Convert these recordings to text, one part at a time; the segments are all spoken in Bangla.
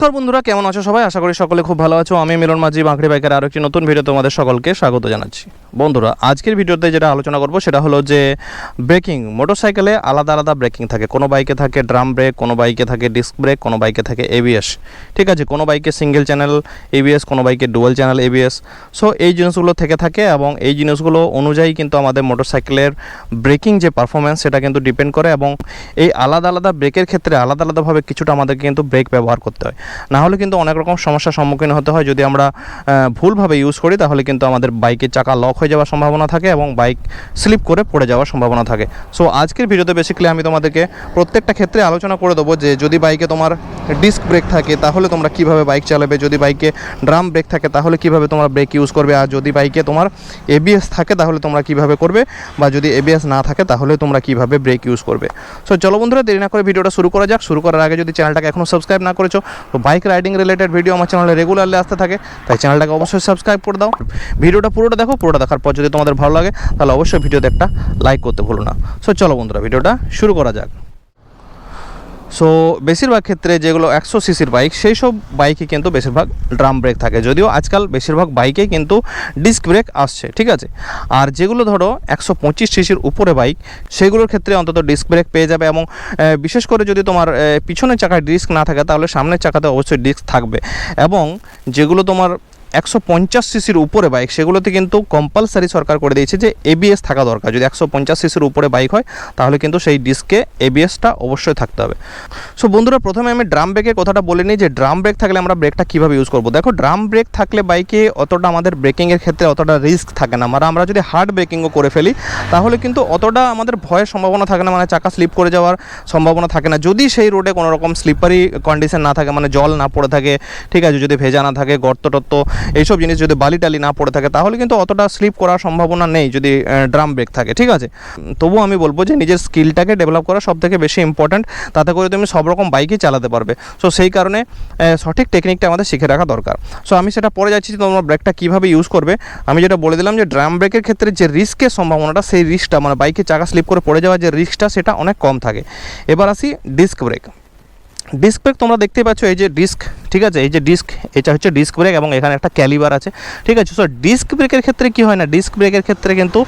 নমস্কার বন্ধুরা, কেমন আছো সবাই? আশা করি সকলে খুব ভালো আছো। আমি মিলন মাঝি, বাঁকড়ি বাইকের আরও একটি নতুন ভিডিও তোমাদের সকলকে স্বাগত জানাচ্ছি। বন্ধুরা, আজকের ভিডিওতে যেটা আলোচনা করব সেটা হলো যে ব্রেকিং। মোটরসাইকেলে আলাদা আলাদা ব্রেকিং থাকে। কোনো বাইকে থাকে ড্রাম ব্রেক, কোনো বাইকে থাকে ডিস্ক ব্রেক, কোনো বাইকে থাকে এবিএস। ঠিক আছে, কোনো বাইকে সিঙ্গেল চ্যানেল এবিএস, কোনো বাইকে ডুয়াল চ্যানেল এবিএস। সো এই জিনিসগুলো থেকে থাকে এবং এই জিনিসগুলো অনুযায়ী কিন্তু আমাদের মোটরসাইকেলের ব্রেকিং যে পারফরমেন্স সেটা কিন্তু ডিপেন্ড করে এবং এই আলাদা আলাদা ব্রেকের ক্ষেত্রে আলাদা আলাদাভাবে কিছুটা আমাদেরকে কিন্তু ব্রেক ব্যবহার করতে হয়। না হলে কিন্তু অনেক রকম সমস্যার সম্মুখীন হতে হয়। যদি আমরা ভুলভাবে ইউজ করি তাহলে কিন্তু আমাদের বাইকের চাকা লক হয়ে যাওয়ার সম্ভাবনা থাকে এবং বাইক স্লিপ করে পড়ে যাওয়ার সম্ভাবনা থাকে। সো আজকের ভিডিওতে বেসিক্যালি আমি তোমাদেরকে প্রত্যেকটা ক্ষেত্রে আলোচনা করে দেবো যে যদি বাইকে তোমার ডিস্ক ব্রেক থাকে তাহলে তোমরা কীভাবে বাইক চালাবে, যদি বাইকে ড্রাম ব্রেক থাকে তাহলে কীভাবে তোমরা ব্রেক ইউজ করবে, আর যদি বাইকে তোমার এবিএস থাকে তাহলে তোমরা কীভাবে করবে, বা যদি এবিএস না থাকে তাহলে তোমরা কীভাবে ব্রেক ইউজ করবে। সো চলো বন্ধুরা, দেরি না করে ভিডিওটা শুরু করা যাক। শুরু করার আগে যদি চ্যানেলটাকে এখনও সাবস্ক্রাইব না করেছো তো বাইক রাইডিং রিলেটেড ভিডিও আমার চ্যানেলে রেগুলারলি আসতে থাকে, তাই চ্যানেলটাকে অবশ্যই সাবস্ক্রাইব করে দাও। ভিডিওটা পুরোটা দেখো, পুরোটা দেখার পর যদি তোমাদের ভালো লাগে তাহলে অবশ্যই ভিডিওতে একটা লাইক করতে ভুলো না। সো চলো বন্ধুরা, ভিডিওটা শুরু করা যাক। সো বেশিরভাগ ক্ষেত্রে যেগুলো 100 সিসির বাইক সেই সব বাইকে কিন্তু বেশিরভাগ ড্রাম ব্রেক থাকে, যদিও আজকাল বেশিরভাগ বাইকে কিন্তু ডিস্ক ব্রেক আসছে। ঠিক আছে, আর যেগুলো ধরো 125 সিসির উপরে বাইক সেগুলোর ক্ষেত্রে অন্তত ডিস্ক ব্রেক পেয়ে যাবে এবং বিশেষ করে যদি তোমার পিছনের চাকায় ডিস্ক না থাকে তাহলে সামনের চাকাতে অবশ্যই ডিস্ক থাকবে। এবং যেগুলো তোমার 150 সিসির উপরে বাইক সেগুলোতে কিন্তু কম্পালসারি সরকার করে দিয়েছে যে এবিএস থাকা দরকার। যদি 150 সিসির উপরে বাইক হয় তাহলে কিন্তু সেই ডিস্কে এবিএসটা অবশ্যই থাকতে হবে। সো বন্ধুরা, প্রথমে আমি ড্রাম ব্রেকের কথাটা বলে নিই যে ড্রাম ব্রেক থাকলে আমরা ব্রেকটা কীভাবে ইউজ করবো। দেখো, ড্রাম ব্রেক থাকলে বাইকে অতটা আমাদের ব্রেকিংয়ের ক্ষেত্রে অতটা রিস্ক থাকে না। মানে আমরা যদি হার্ড ব্রেকিংও করে ফেলি তাহলে কিন্তু অতটা আমাদের ভয়ের সম্ভাবনা থাকে না, মানে চাকা স্লিপ করে যাওয়ার সম্ভাবনা থাকে না, যদি সেই রোডে কোনো রকম স্লিপারি কন্ডিশন না থাকে, মানে জল না পড়ে থাকে। ঠিক আছে, যদি ভেজা না থাকে, গর্ত টর্ত এইসব জিনিস যদি বালি টালি না পড়ে থাকে তাহলে কিন্তু অতটা স্লিপ করার সম্ভাবনা নেই যদি ড্রাম ব্রেক থাকে। ঠিক আছে, তবুও আমি বলবো যে নিজের স্কিলটাকে ডেভেলপ করা সবথেকে বেশি ইম্পর্ট্যান্ট, তাতে করে তুমি সব রকম বাইকই চালাতে পারবে। সো সেই কারণে সঠিক টেকনিকটা আমাদের শিখে রাখা দরকার। সো আমি সেটা পরে যাচ্ছি যে তোমরা ব্রেকটা কীভাবে ইউজ করবে। আমি যেটা বলে দিলাম যে ড্রাম ব্রেকের ক্ষেত্রে যে রিস্কের সম্ভাবনাটা, সেই রিস্কটা মানে বাইকে চাকা স্লিপ করে পড়ে যাওয়ার যে রিস্কটা সেটা অনেক কম থাকে। এবার আসি ডিস্ক ব্রেক। ডিস্ক ব্রেক তোমরা দেখতে পাচ্ছ, এই যে ডিস্ক, ঠিক আছে, এই যে ডিস্ক, এটা হচ্ছে ডিস্ক ব্রেক এবং এখানে একটা ক্যালিবার আছে। ঠিক আছে, সো ডিস্ক ব্রেকের ক্ষেত্রে কি হয় না, ডিস্ক ব্রেকের ক্ষেত্রে কিন্তু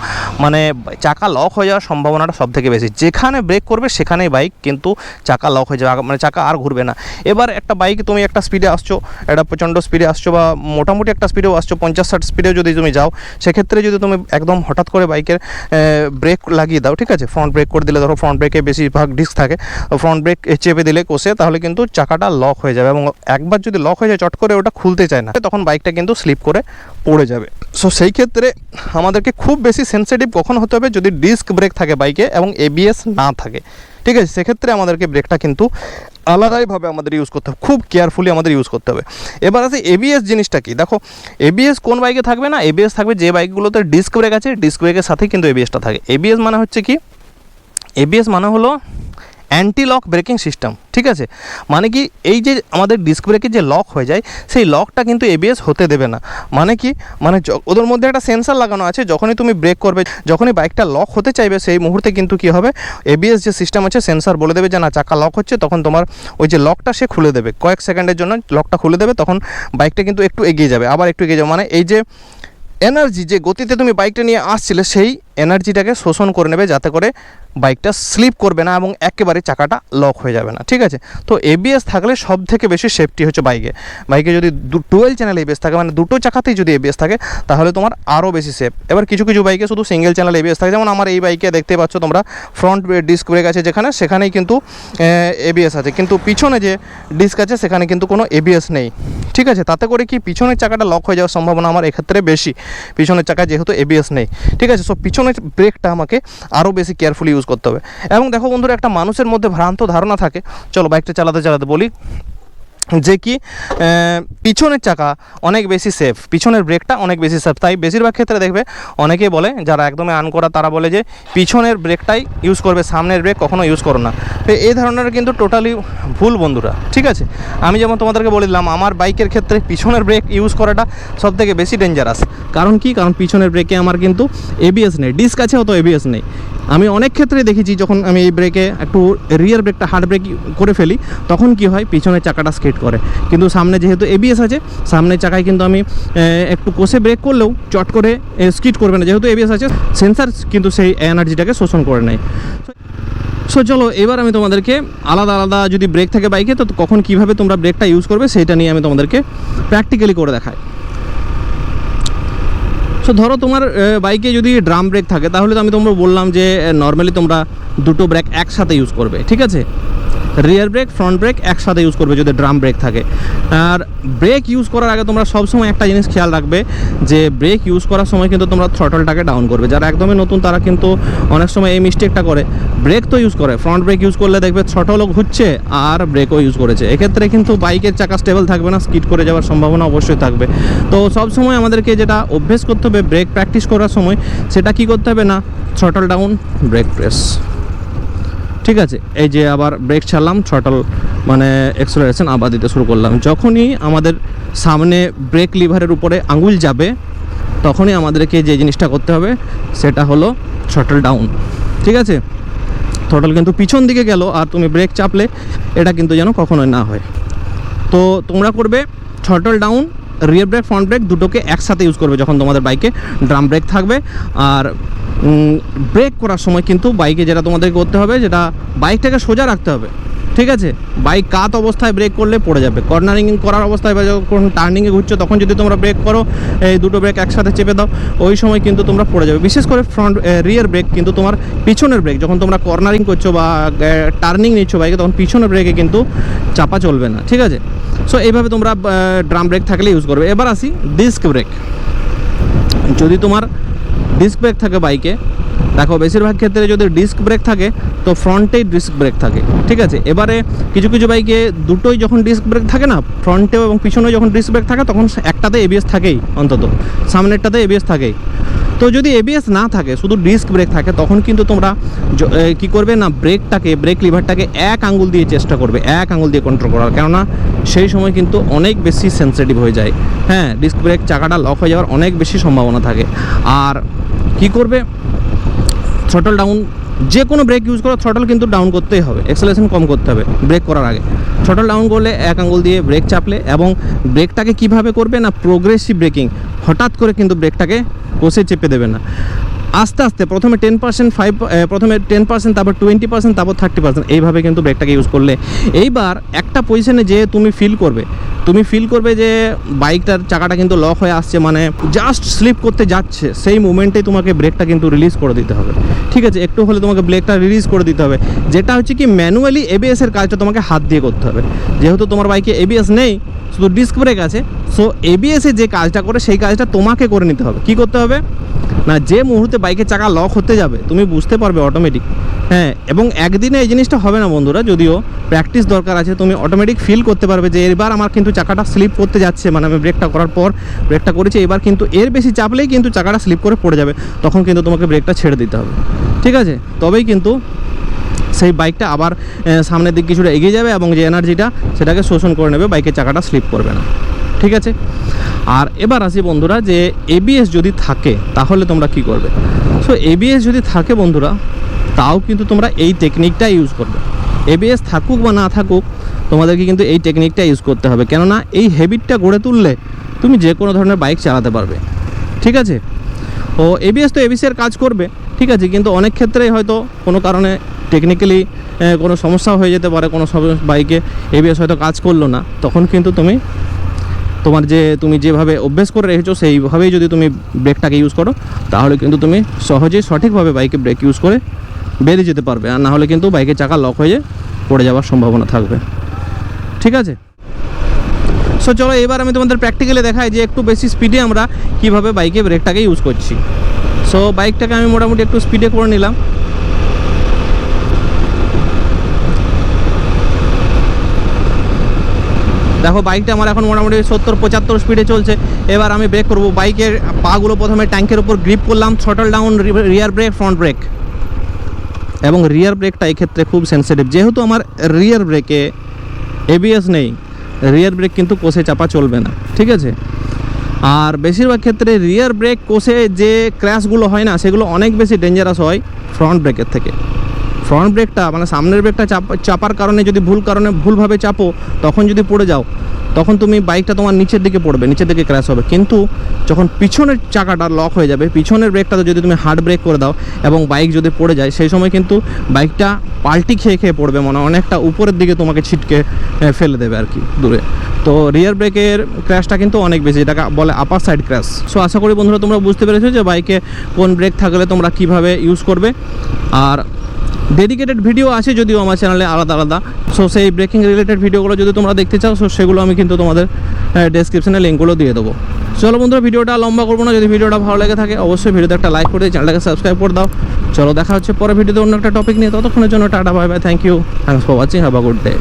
মানে চাকা লক হয়ে যাওয়ার সম্ভাবনাটা সব থেকে বেশি। যেখানে ব্রেক করবে সেখানেই বাইক কিন্তু চাকা লক হয়ে যাবে, মানে চাকা আর ঘুরবে না। এবার একটা বাইক তুমি একটা স্পিডে আসছো, একটা প্রচণ্ড স্পিডে আসছো বা মোটামুটি একটা স্পিডেও আসছো, 50-60 স্পিডেও যদি তুমি যাও, সেক্ষেত্রে যদি তুমি একদম হঠাৎ করে বাইকের ব্রেক লাগিয়ে দাও, ঠিক আছে, ফ্রন্ট ব্রেক করে দিলে, ধরো ফ্রন্ট ব্রেকে বেশিরভাগ ডিস্ক থাকে, ফ্রন্ট ব্রেক চেপে দিলে কষে, তাহলে কিন্তু চাকাটা লক হয়ে যাবে এবং একবার যদি লক হয়ে যায় চট করে ওটা খুলতে চায় না, তখন বাইকটা কিন্তু স্লিপ করে পড়ে যাবে। সো সেই ক্ষেত্রে আমাদেরকে খুব বেশি সেন্সিটিভ কখন হতে হবে, যদি ডিস্ক ব্রেক থাকে বাইকে এবং এবিএস না থাকে। ঠিক আছে, সেক্ষেত্রে আমাদেরকে ব্রেকটা কিন্তু আলাদাইভাবে আমাদের ইউজ করতে হবে, খুব কেয়ারফুলি আমাদের ইউজ করতে হবে। এবার আছে এবিএস জিনিসটা কি। দেখো, এবিএস কোন বাইকে থাকবে না, এবিএস থাকবে যে বাইকগুলোতে ডিস্ক ব্রেক আছে, ডিস্ক ব্রেকের সাথেই কিন্তু এবিএসটা থাকে। এবিএস মানে হচ্ছে কি, এবিএস মানে হলো অ্যান্টি লক ব্রেকিং সিস্টেম। ঠিক আছে, মানে কি, এই যে আমাদের ডিস্ক ব্রেকে যে লক হয়ে যায় সেই লকটা কিন্তু এবিএস হতে দেবে না। মানে কি, মানে ওদের মধ্যে একটা সেন্সার লাগানো আছে, যখনই তুমি ব্রেক করবে, যখনই বাইকটা লক হতে চাইবে সেই মুহূর্তে কিন্তু কি হবে, এবিএস যে সিস্টেম আছে সেন্সার বলে দেবে যে না, চাকা লক হচ্ছে, তখন তোমার ওই যে লকটা সে খুলে দেবে, কয়েক সেকেন্ডের জন্য লকটা খুলে দেবে, তখন বাইকটা কিন্তু একটু এগিয়ে যাবে, আবার একটু এগিয়ে যাবে। মানে এই যে এনার্জি, যে গতিতে তুমি বাইকটা নিয়ে আসছিলে সেই এনার্জিটাকে শোষণ করে নেবে, যাতে করে বাইকটা স্লিপ করবে না এবং একেবারে চাকাটা লক হয়ে যাবে না। ঠিক আছে, তো এবিএস থাকলে সব থেকে বেশি সেফটি হচ্ছে বাইকে যদি ডুয়েল চ্যানেল এবিএস থাকে, মানে দুটো চাকাতেই যদি এবিএস থাকে তাহলে তোমার আরও বেশি সেফ। এবার কিছু কিছু বাইকে শুধু সিঙ্গেল চ্যানেল এবিএস থাকে, যেমন আমার এই বাইকে দেখতে পাচ্ছ তোমরা ফ্রন্ট ডিস্ক ব্রেক আছে যেখানে, সেখানেই কিন্তু এবিএস আছে, কিন্তু পিছনে যে ডিস্ক আছে সেখানে কিন্তু কোনো এবিএস নেই। ঠিক আছে, তাতে করে কি পিছনের চাকাটা লক হয়ে যাওয়ার সম্ভাবনা আমার এক্ষেত্রে বেশি, পিছনের চাকা যেহেতু এবিএস নেই। ঠিক আছে, সো পিছনের ব্রেকটা আমাকে আরও বেশি কেয়ারফুলি ইউজ করতে হবে। এবং দেখো বন্ধুরা, একটা মানুষের মধ্যে ভ্রান্ত ধারণা থাকে, চলো বাইকটা চালাতে চালাতে বলি, যে কি পিছনের চাকা অনেক বেশি সেফ, পিছনের ব্রেকটা অনেক বেশি সেফ। তাই বেশিরভাগ ক্ষেত্রে দেখবে অনেকেই বলে, যারা একদমই আনকরা তারা বলে যে পিছনের ব্রেকটাই ইউজ করবে, সামনের ব্রেক কখনো ইউজ করো না। তো এই ধরনের কিন্তু টোটালি ভুল বন্ধুরা। ঠিক আছে, আমি যেমন তোমাদেরকে বলে দিলাম, আমার বাইকের ক্ষেত্রে পিছনের ব্রেক ইউজ করাটা সব থেকে বেশি ডেঞ্জারাস। কারণ কি, কারণ পিছনের ব্রেকে আমার কিন্তু এবিএস নেই, ডিস্ক আছে অত এবিএস নেই। আমি অনেক ক্ষেত্রে দেখেছি যখন আমি এই ব্রেকে একটু রিয়ার ব্রেকটা হার্ড ব্রেক করে ফেলি তখন কি হয় পিছনের চাকাটা স্কিড করে, কিন্তু সামনে যেহেতু এবিএস আছে সামনের চাকায় কিন্তু আমি একটু কষে ব্রেক করলেও চট করে স্কিড করবে না, যেহেতু এবিএস আছে সেন্সার কিন্তু সেই এনার্জিটাকে শোষণ করে নেয়। সো চলো এবার আমি তোমাদেরকে আলাদা আলাদা যদি ব্রেক থাকে বাইকে তো কখন কীভাবে তোমরা ব্রেকটা ইউজ করবে সেটা নিয়ে আমি তোমাদেরকে প্র্যাকটিক্যালি করে দেখাই। সো ধরো তোমার বাইকে যদি ড্রাম ব্রেক থাকে তাহলে তো আমি তোমরা বললাম যে নর্মালি তোমরা দুটো ব্রেক একসাথে ইউজ করবে, ঠিক আছে, রিয়ার ব্রেক ফ্রন্ট ব্রেক একসাথে ইউজ করবে যদি ড্রাম ব্রেক থাকে। আর ব্রেক ইউজ করার আগে তোমরা সবসময় একটা জিনিস খেয়াল রাখবে যে ব্রেক ইউজ করার সময় কিন্তু তোমরা থ্রটলটাকে ডাউন করবে। যারা একদমই নতুন তারা কিন্তু অনেক সময় এই মিস্টেকটা করে, ব্রেক তো ইউজ করে ফ্রন্ট ব্রেক ইউজ করলে দেখবে থ্রটলও ঘুরছে আর ব্রেকও ইউজ করেছে, এক্ষেত্রে কিন্তু বাইকের চাকা স্টেবল থাকবে না, স্কিড করে যাওয়ার সম্ভাবনা অবশ্যই থাকবে। তো সবসময় আমাদেরকে যেটা অভ্যেস করতে হবে ব্রেক প্র্যাকটিস করার সময় সেটা কি করতে হবে না, থ্রটল ডাউন ব্রেক প্রেস, ঠিক আছে। এই যে আবার ব্রেক ছাড়লাম, থ্রটল মানে অ্যাক্সেলারেশন আবার দিতে শুরু করলাম। যখনই আমাদের সামনে ব্রেক লিভারের উপরে আঙুল যাবে তখনই আমাদেরকে যে জিনিসটা করতে হবে সেটা হলো থ্রটল ডাউন, ঠিক আছে। থ্রটল কিন্তু পিছন দিকে গেল আর তুমি ব্রেক চাপলে এটা কিন্তু যেন কখনোই না হয়। তো তোমরা করবে থ্রটল ডাউন, রিয়ার ব্রেক ফ্রন্ট ব্রেক দুটোকে একসাথে ইউজ করবে যখন তোমাদের বাইকে ড্রাম ব্রেক থাকবে। আর ব্রেক করার সময় কিন্তু বাইকে যেটা তোমাদেরকে করতে হবে যেটা বাইকটাকে সোজা রাখতে হবে, ঠিক আছে। বাইক কাত অবস্থায় ব্রেক করলে পড়ে যাবে, কর্নারিং করার অবস্থায় বা যখন টার্নিংয়ে ঘুরছো তখন যদি তোমরা ব্রেক করো এই দুটো ব্রেক একসাথে চেপে দাও ওই সময় কিন্তু তোমরা পড়ে যাবে। বিশেষ করে ফ্রন্ট রিয়ার ব্রেক কিন্তু তোমার পিছনের ব্রেক যখন তোমরা কর্নারিং করছো বা টার্নিং নিচ্ছো বাইকে তখন পিছনের ব্রেকে কিন্তু চাপা চলবে না, ঠিক আছে। সো এইভাবে তোমরা ড্রাম ব্রেক থাকলে ইউজ করবে। এবার আসি ডিস্ক ব্রেক। যদি তোমার ডিস্ক ব্রেক থাকে বাইকে, দেখো বেশিরভাগ ক্ষেত্রে যদি ডিস্ক ব্রেক থাকে তো ফ্রন্টেই ডিস্ক ব্রেক থাকে, ঠিক আছে। এবারে কিছু কিছু বাইকে দুটোই যখন ডিস্ক ব্রেক থাকে না, ফ্রন্টেও এবং পিছনেও যখন ডিস্ক ব্রেক থাকে তখন একটাতে এবিএস থাকেই, অন্তত সামনেরটাতে এবিএস থাকেই। তো যদি এবিএস না থাকে শুধু ডিস্ক ব্রেক থাকে তখন কিন্তু তোমরা কি করবে না ব্রেকটাকে ব্রেক লিভারটাকে এক আঙ্গুল দিয়ে চেষ্টা করবে, এক আঙ্গুল দিয়ে কন্ট্রোল করার, কেননা সেই সময় কিন্তু অনেক বেশি সেন্সিটিভ হয়ে যায়, হ্যাঁ, ডিস্ক ব্রেক চাকাটা লক হয়ে যাওয়ার অনেক বেশি সম্ভাবনা থাকে। আর কি করবে থ্রটল ডাউন, যে কোনো ব্রেক ইউজ করো থ্রটল কিন্তু ডাউন করতেই হবে, অ্যাক্সেলারেশন কম করতে হবে ব্রেক করার আগে। থ্রটল ডাউন করলে এক আঙ্গুল দিয়ে ব্রেক চাপলে এবং ব্রেকটাকে কিভাবে করবে না প্রোগ্রেসিভ ব্রেকিং, হঠাৎ করে কিন্তু ব্রেকটাকে কষে চেপে দেবে না, আস্তে আস্তে প্রথমে 10%, প্রথমে 10%, তারপর 20%, তারপর 30%, এইভাবে কিন্তু ব্রেকটাকে ইউজ করলে এইবার একটা পজিশনে যে তুমি ফিল করবে যে বাইকটার চাকাটা কিন্তু লক হয়ে আসছে, মানে জাস্ট স্লিপ করতে যাচ্ছে, সেই মুমেন্টেই তোমাকে ব্রেকটা কিন্তু রিলিজ করে দিতে হবে, ঠিক আছে। একটু হলে তোমাকে ব্রেকটা রিলিজ করে দিতে হবে, যেটা হচ্ছে কি ম্যানুয়ালি এবিএসের কাজটা তোমাকে হাত দিয়ে করতে হবে। যেহেতু তোমার বাইকে এবিএস নেই, শুধু ডিস্ক ব্রেক আছে, সো এবিএসে যে কাজটা করে সেই কাজটা তোমাকে করে নিতে হবে। কি করতে হবে না, যে মুহূর্তে বাইকের চাকা লক হতে যাবে তুমি বুঝতে পারবে অটোমেটিক, হ্যাঁ। এবং একদিনে এই জিনিসটা হবে না বন্ধুরা, যদিও প্র্যাকটিস দরকার আছে, তুমি অটোমেটিক ফিল করতে পারবে যে এবার আমার কিন্তু চাকাটা স্লিপ করতে যাচ্ছে, মানে আমি ব্রেকটা করার পর ব্রেকটা করেছি, এবার কিন্তু এর বেশি চাপলেই কিন্তু চাকাটা স্লিপ করে পড়ে যাবে, তখন কিন্তু তোমাকে ব্রেকটা ছেড়ে দিতে হবে, ঠিক আছে। তবেই কিন্তু সেই বাইকটা আবার সামনের দিক কিছুটা এগিয়ে যাবে এবং যে এনার্জিটা সেটাকে শোষণ করে নেবে, বাইকের চাকাটা স্লিপ করবে না, ঠিক আছে। আর এবার আসি বন্ধুরা যে এবিএস যদি থাকে তাহলে তোমরা কি করবে। সো এবিএস যদি থাকে বন্ধুরা তাও কিন্তু তোমরা এই টেকনিকটা ইউজ করবে, এবিএস থাকুক বা না থাকুক তোমাদেরকে কিন্তু এই টেকনিকটা ইউজ করতে হবে, কেননা এই হ্যাবিটটা গড়ে তুললে তুমি যে কোনো ধরনের বাইক চালাতে পারবে, ঠিক আছে। ও এবিএস তো এবিএসের কাজ করবে, ঠিক আছে, কিন্তু অনেক ক্ষেত্রেই হয়তো কোনো কারণে টেকনিক্যালি কোনো সমস্যা হয়ে যেতে পারে, কোনো বাইকে এবিএস হয়তো কাজ করলো না, তখন কিন্তু তুমি যেভাবে অভ্যেস করে রেখেছো সেইভাবেই যদি তুমি ব্রেকটাকে ইউজ করো তাহলে কিন্তু তুমি সহজেই সঠিকভাবে বাইকে ব্রেক ইউজ করে বেরিয়ে যেতে পারবে, আর না হলে কিন্তু বাইকের চাকা লক হয়ে পড়ে যাওয়ার সম্ভাবনা থাকবে, ঠিক আছে। সো চলো এবার আমি তোমাদের প্র্যাকটিক্যালি দেখাই যে একটু বেশি স্পিডে আমরা কীভাবে বাইকে ব্রেকটাকে ইউজ করছি। সো বাইকটাকে আমি মোটামুটি একটু স্পিডে করে নিলাম, দেখো বাইকটা আমার এখন মোটামুটি 70-75 স্পিডে চলছে। এবার আমি ব্রেক করব, বাইকের পাগুলো প্রথমে ট্যাঙ্কের উপর গ্রিপ করলাম, থ্রটল ডাউন, রিয়ার ব্রেক ফ্রন্ট ব্রেক, এবং রিয়ার ব্রেকটা এই ক্ষেত্রে খুব সেন্সিটিভ, যেহেতু আমার রিয়ার ব্রেকে এবিএস নেই, রিয়ার ব্রেক কিন্তু কষে চাপা চলবে না, ঠিক আছে। আর বেশিরভাগ ক্ষেত্রে রিয়ার ব্রেক কষে যে ক্র্যাশগুলো হয় না সেগুলো অনেক বেশি ডেঞ্জারাস হয় ফ্রন্ট ব্রেকের থেকে। ফ্রন্ট ব্রেকটা মানে সামনের ব্রেকটা চাপার কারণে যদি ভুলভাবে চাপো, তখন যদি পড়ে যাও, তখন তুমি বাইকটা তোমার নিচের দিকে পড়বে, নিচের দিকে ক্র্যাশ হবে। কিন্তু যখন পিছনের চাকাটা লক হয়ে যাবে, পিছনের ব্রেকটাতে যদি তুমি হার্ড ব্রেক করে দাও এবং বাইক যদি পড়ে যায়, সেই সময় কিন্তু বাইকটা পাল্টি খেয়ে পড়বে, মানে অনেকটা উপরের দিকে তোমাকে ছিটকে ফেলে দেবে আর কি দূরে। তো রিয়ার ব্রেকের ক্র্যাশটা কিন্তু অনেক বেশি, এটাকে বলে আপার সাইড ক্র্যাশ। সো আশা করি বন্ধুরা তোমরা বুঝতে পেরেছো যে বাইকে কোন ব্রেক থাকলে তোমরা কিভাবে ইউজ করবে। আর ডেডিকেটেড ভিডিও আছে যদিও আমার চ্যানেলে আলাদা আলাদা। সো সেই ব্রেকিং রিলেটেড ভিডিওগুলো যদি তোমরা দেখতে চাও, সো সেগুলো আমি কিন্তু তোমাদের ডেসক্রিপশনে লিঙ্কগুলো দিয়ে দেবো। চলো বন্ধুরা, ভিডিওটা লম্বা করবো না। যদি ভিডিওটা ভালো লেগে থাকে অবশ্যই ভিডিওতে একটা লাইক করে দিয়ে চ্যানেলটাকে সাবস্ক্রাইব করে দাও। চলো দেখা হচ্ছে পরে ভিডিওতে অন্য একটা টপিক নিয়ে। ততক্ষণের জন্য tata, bye bye, thank you, thanks for watching, have a good day.